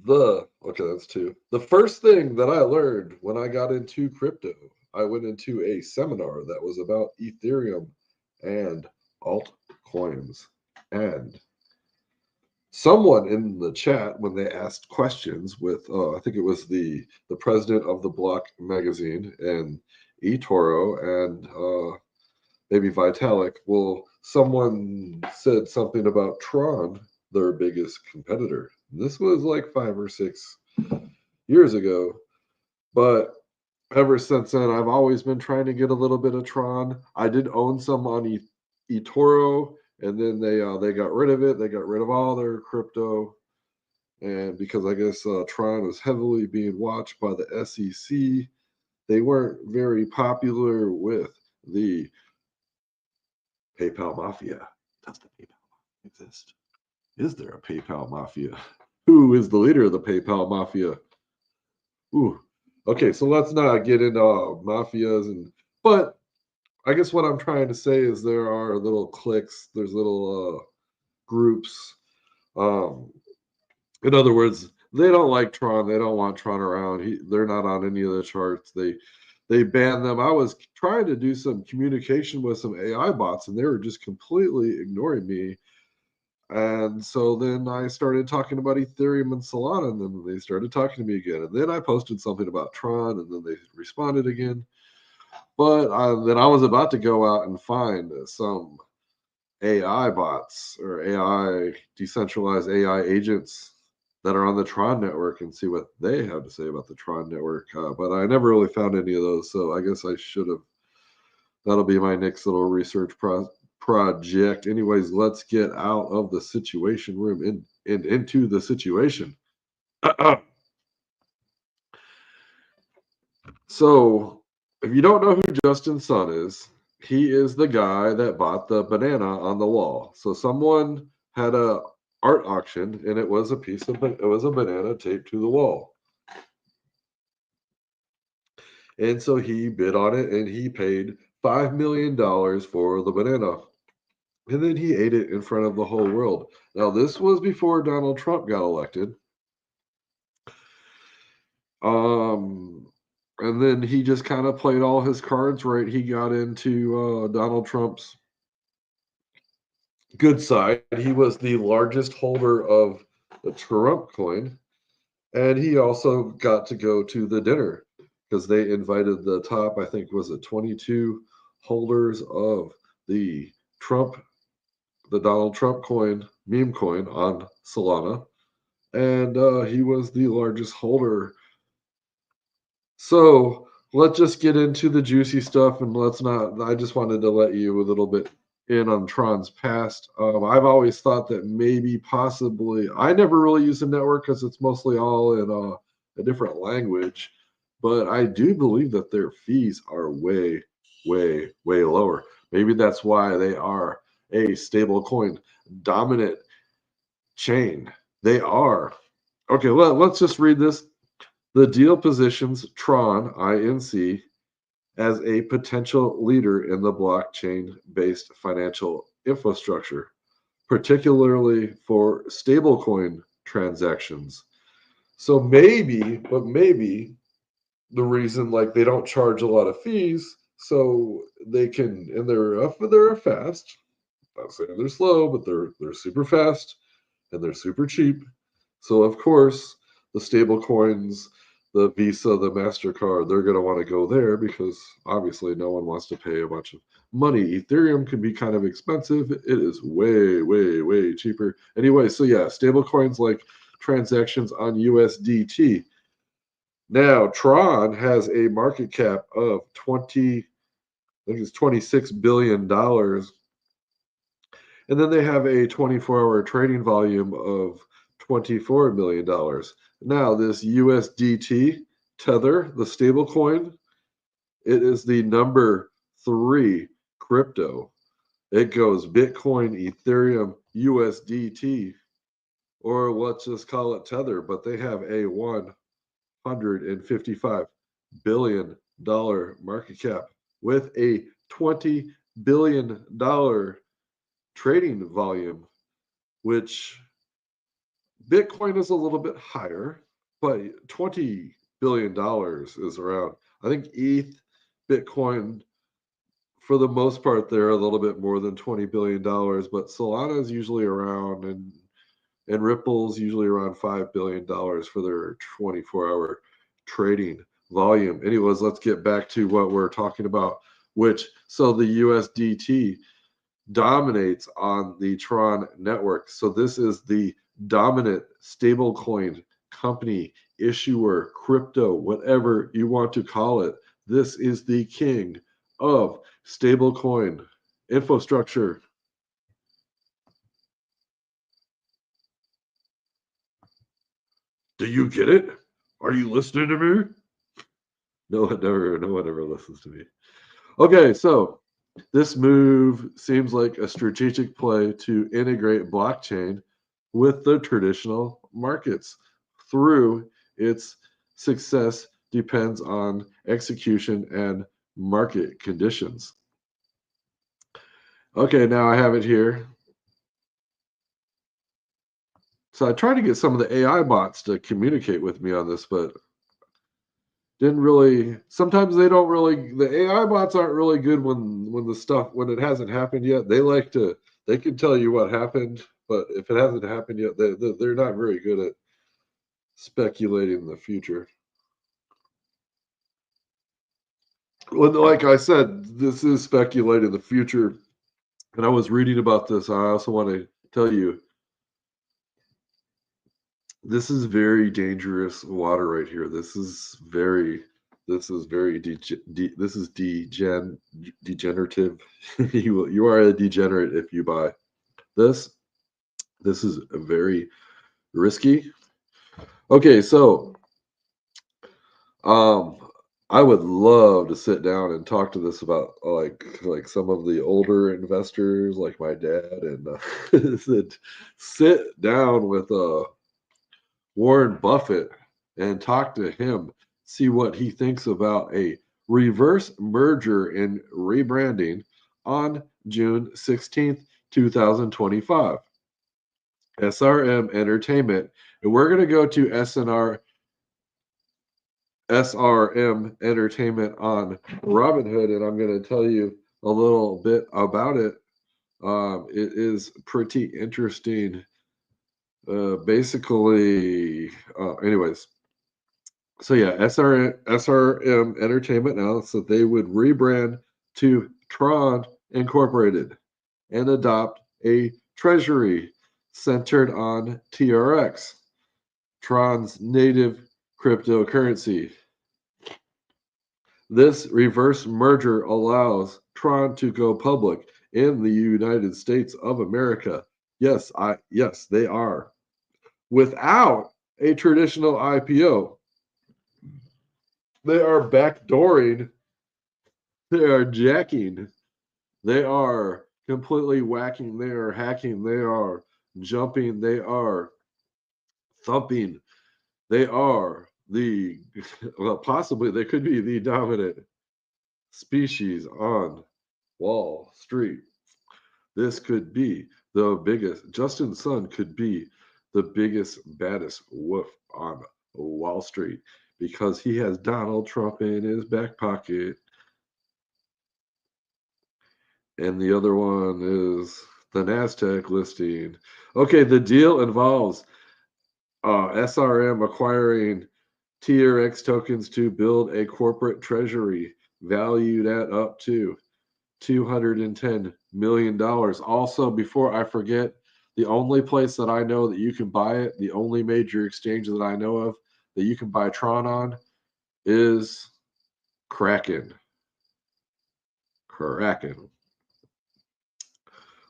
Okay, that's two. The first thing that I learned when I got into crypto, I went into a seminar that was about Ethereum and altcoins. And someone in the chat, when they asked questions with, I think it was the president of the Block magazine and eToro and maybe Vitalik. Well, someone said something about Tron, their biggest competitor. This was like 5 or 6 years ago, but ever since then, I've always been trying to get a little bit of Tron. I did own some on eToro, and then they got rid of it. They got rid of all their crypto, and because I guess Tron was heavily being watched by the SEC, they weren't very popular with the PayPal mafia. Does the PayPal mafia exist? Is there a PayPal mafia? Who is the leader of the PayPal mafia? Ooh. Okay, so let's not get into mafias but I guess what I'm trying to say is there are little cliques, there's little groups. Um, in other words, they don't like Tron. They don't want Tron around. They're not on any of the charts. They banned them. I was trying to do some communication with some AI bots, and they were just completely ignoring me. And so then I started talking about Ethereum and Solana, and then they started talking to me again. And then I posted something about Tron, and then they responded again. But then I was about to go out and find some AI bots or AI decentralized AI agents that are on the Tron network and see what they have to say about the Tron network. But I never really found any of those, so I guess I should have. That'll be my next little project. Anyways, let's get out of the situation room and into the situation. So, if you don't know who Justin Sun is, he is the guy that bought the banana on the wall. So someone had a art auction, and it was a banana taped to the wall, and so he bid on it, and he paid $5 million for the banana, and then he ate it in front of the whole world. Now this was before Donald Trump got elected. Um, and then he just kind of played all his cards right. He got into Donald Trump's good side. He was the largest holder of the Trump coin, and he also got to go to the dinner because they invited the top, I think, was it 22 holders of the Trump, the Donald Trump coin, meme coin on Solana, and he was the largest holder. So let's just get into the juicy stuff, and let's not. I just wanted to let you a little bit in on Tron's past. I've always thought that maybe, possibly, I never really use the network because it's mostly all in a different language. But I do believe that their fees are way, way, way lower. Maybe that's why they are a stable coin dominant chain. They are. Okay, let's just read this. The deal positions Tron Inc. as a potential leader in the blockchain-based financial infrastructure, particularly for stablecoin transactions. So maybe the reason like they don't charge a lot of fees, so they can, and they're fast. I'm not saying they're slow, but they're super fast and they're super cheap. So of course, the stable coins, the Visa, the Mastercard, they're going to want to go there because obviously no one wants to pay a bunch of money. Ethereum can be kind of expensive. It is way, way, way cheaper. Anyway, so yeah, stable coins like transactions on USDT. Now, Tron has a market cap of 20, I think it's $26 billion, and then they have a 24-hour trading volume of $24 million. Now, this USDT Tether, the stable coin, it is the number 3 crypto. It goes Bitcoin, Ethereum, USDT, or let's just call it Tether, but they have a $155 billion market cap with a $20 billion trading volume, which Bitcoin is a little bit higher, but $20 billion is around. I think ETH, Bitcoin, for the most part, they're a little bit more than $20 billion, but Solana is usually around, and Ripple's usually around $5 billion for their 24-hour trading volume. Anyways, let's get back to what we're talking about, which so the USDT dominates on the Tron network. So this is the dominant stablecoin company, issuer, crypto, whatever you want to call it. This is the king of stablecoin infrastructure. Do you get it? Are you listening to me? No one ever listens to me. Okay, so this move seems like a strategic play to integrate blockchain with the traditional markets. Through its success depends on execution and market conditions. Okay, now I have it here. So I tried to get some of the AI bots to communicate with me on this, but didn't really. Sometimes they don't really. The AI bots aren't really good when the stuff when it hasn't happened yet. They like to. They can tell you what happened, but if it hasn't happened yet, they're not very good at speculating the future. Well, like I said, this is speculating the future, and I was reading about this. I also want to tell you this is very dangerous water right here. This is degenerative. You are a degenerate if you buy this. This is very risky. Okay, so um I would love to sit down and talk to this about like some of the older investors like my dad and sit down with Warren Buffett and talk to him, see what he thinks about a reverse merger and rebranding on June 16th, 2025. SRM Entertainment. And we're going to go to SRM Entertainment on Robinhood, and I'm going to tell you a little bit about it. It is pretty interesting. Anyways, so yeah, SRM Entertainment announced that they would rebrand to TRON Incorporated and adopt a treasury centered on TRX, TRON's native cryptocurrency. This reverse merger allows TRON to go public in the United States of America. Yes, they are. Without a traditional IPO, they are backdooring, they are jacking, they are completely whacking, they are hacking, they are jumping, they are thumping, they are the well, possibly they could be the dominant species on Wall Street. This could be the biggest. Justin Sun could be the biggest, baddest wolf on Wall Street because he has Donald Trump in his back pocket. And the other one is the NASDAQ listing. Okay, the deal involves SRM acquiring TRX tokens to build a corporate treasury valued at up to $210 million. Also, before I forget, the only place that I know that you can buy it, the only major exchange that I know of that you can buy Tron on is Kraken. Kraken.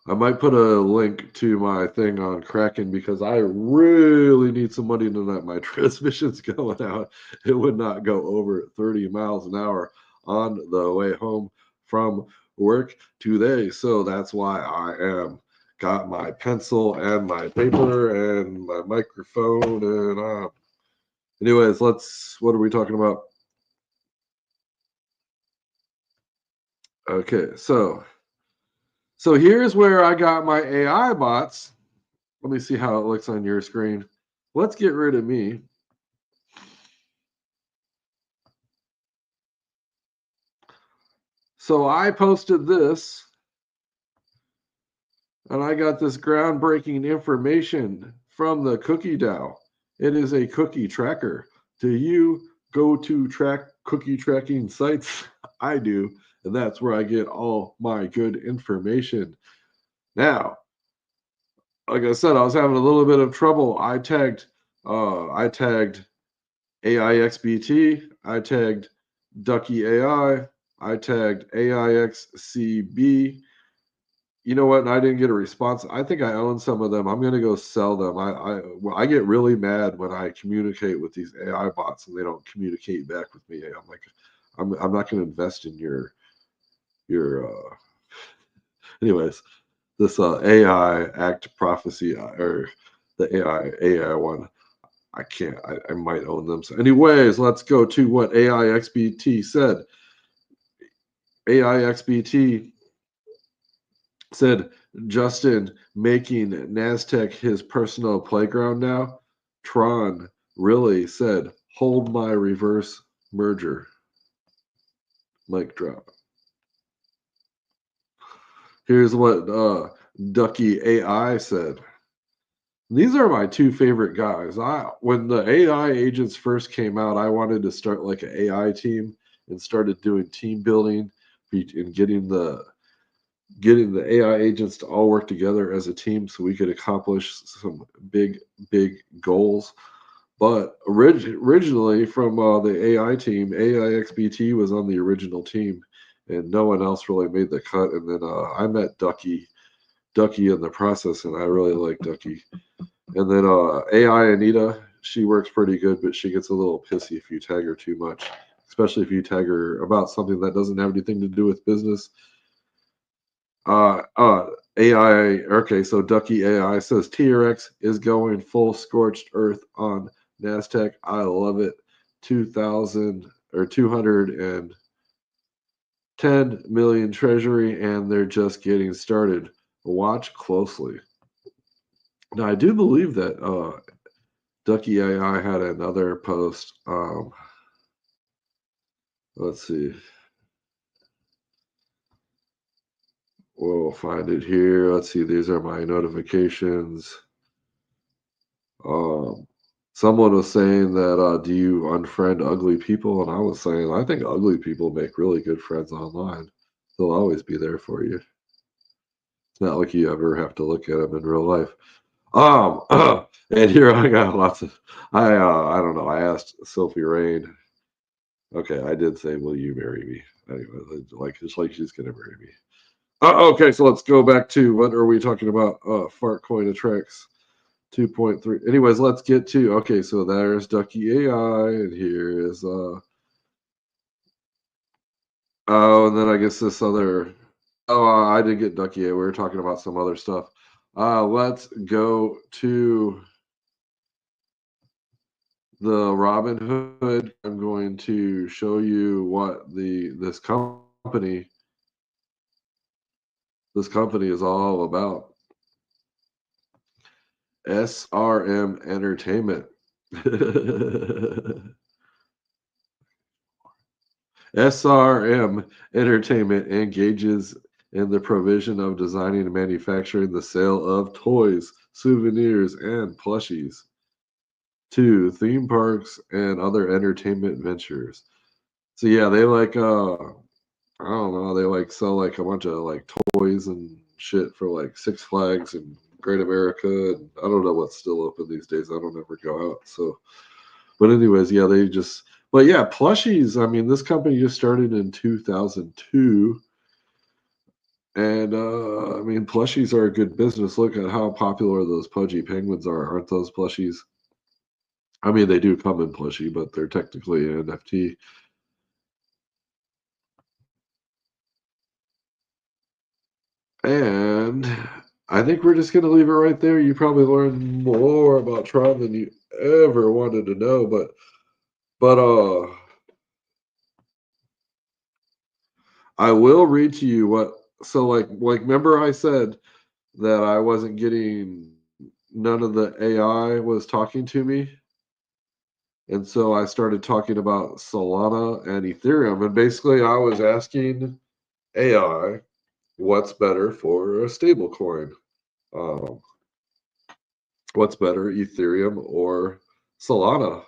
I might put a link to my thing on Kraken because I really need some money tonight. My transmission's going out. It would not go over 30 miles an hour on the way home from work today. So that's why I am got my pencil and my paper and my microphone and anyways, what are we talking about? Okay, so here's where I got my AI bots. Let me see how it looks on your screen. let's get rid of me. So I posted this, and I got this groundbreaking information from the Cookie DAO. It is a cookie tracker. Do you go to track cookie tracking sites? I do, and that's where I get all my good information. Now, like I said, I was having a little bit of trouble. I tagged AIXBT, I tagged Ducky AI, I tagged AIXCB. You know what? And I didn't get a response. I think I own some of them. I'm gonna go sell them. Well, I get really mad when I communicate with these AI bots and they don't communicate back with me. I'm like, I'm not gonna invest in your anyways, this AI act prophecy or the AI one. I can't. I might own them. So, anyways, let's go to what AIXBT said. AIXBT said, Justin making Nasdaq his personal playground now. TRON really said, hold my reverse merger. Mic drop. Here's what Ducky AI said. These are my two favorite guys. When the AI agents first came out, I wanted to start like an AI team and started doing team building and getting the AI agents to all work together as a team so we could accomplish some big goals. But originally from the AI team, AIXBT was on the original team, and no one else really made the cut. And then I met Ducky in the process, and I really like Ducky. And then AI Anita, she works pretty good, but she gets a little pissy if you tag her too much, especially if you tag her about something that doesn't have anything to do with business. AI. Okay, so Ducky AI says TRX is going full scorched earth on Nasdaq. I love it. 2000 or 210 million treasury, and they're just getting started. Watch closely. Now, I do believe that Ducky AI had another post. Let's see. We'll find it here. Let's see. These are my notifications. Um, Someone was saying that, do you unfriend ugly people? And I was saying, I think ugly people make really good friends online. They'll always be there for you. It's not like you ever have to look at them in real life. And here I got lots of. I don't know. I asked Sophie Rain. Okay, I did say, "Will you marry me?" Anyway, like it's like she's gonna marry me. Okay, so let's go back to what are we talking about? Fart coin attracts 2.3. Anyways, let's get to okay. So there's Ducky AI, and here is oh, and then I guess this other. Oh, I did get Ducky AI. We were talking about some other stuff. Let's go to the Robin Hood. I'm going to show you what this company is all about. SRM Entertainment. SRM Entertainment engages in the provision of designing and manufacturing the sale of toys, souvenirs, and plushies to theme parks and other entertainment ventures. So yeah, they like I don't know, they like sell like a bunch of like toys and shit for like Six Flags and Great America, and I don't know what's still open these days. I don't ever go out. So but anyways, yeah, but yeah, plushies. I mean, this company just started in 2002. And I mean, plushies are a good business. Look at how popular those pudgy penguins are, aren't those plushies? I mean, they do come in plushie, but they're technically an NFT. And I think we're just going to leave it right there. You probably learned more about Tron than you ever wanted to know, but I will read to you what. So like remember I said that I wasn't getting none of the AI was talking to me. And so I started talking about Solana and Ethereum. And basically, I was asking AI what's better for a stable coin. Um, what's better, Ethereum or Solana?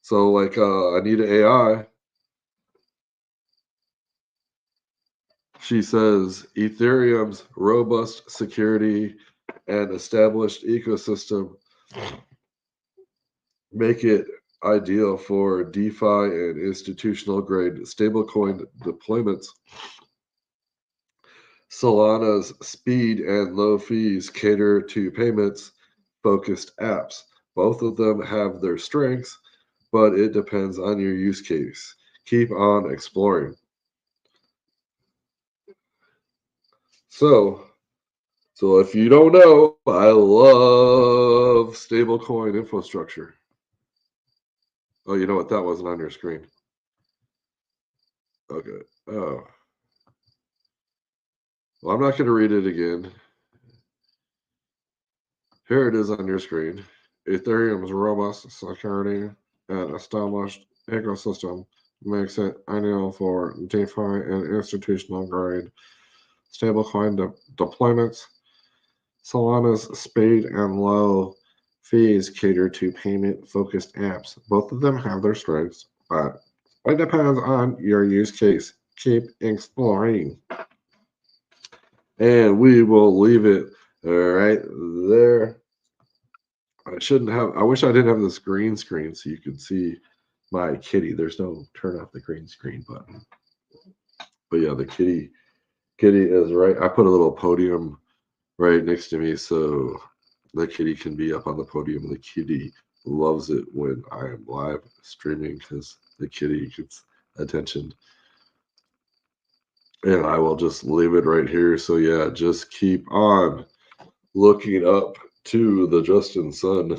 So, like, I need an AI. She says Ethereum's robust security and established ecosystem make it ideal for DeFi and institutional grade stablecoin deployments. Solana's speed and low fees cater to payments focused apps. Both of them have their strengths, but it depends on your use case. Keep on exploring. So, so if you don't know, I love stablecoin infrastructure. Oh, you know what? That wasn't on your screen. Okay. Oh, well, I'm not going to read it again. Here it is on your screen. Ethereum's robust security and established ecosystem makes it ideal for DeFi and institutional grade stablecoin deployments. Solana's speed and low fees cater to payment focused apps. Both of them have their strengths, but it depends on your use case. Keep exploring. And we will leave it right there. I wish I didn't have this green screen so you could see my kitty. There's no turn off the green screen button. But yeah, the kitty is right. I put a little podium right next to me so the kitty can be up on the podium. The kitty loves it when I am live streaming because the kitty gets attention. And I will just leave it right here. So yeah, just keep on looking up to the Justin sun.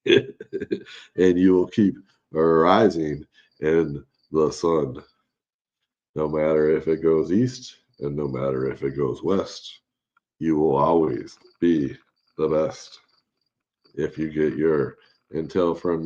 And you will keep rising in the sun, no matter if it goes east and no matter if it goes west. You will always be the best if you get your intel from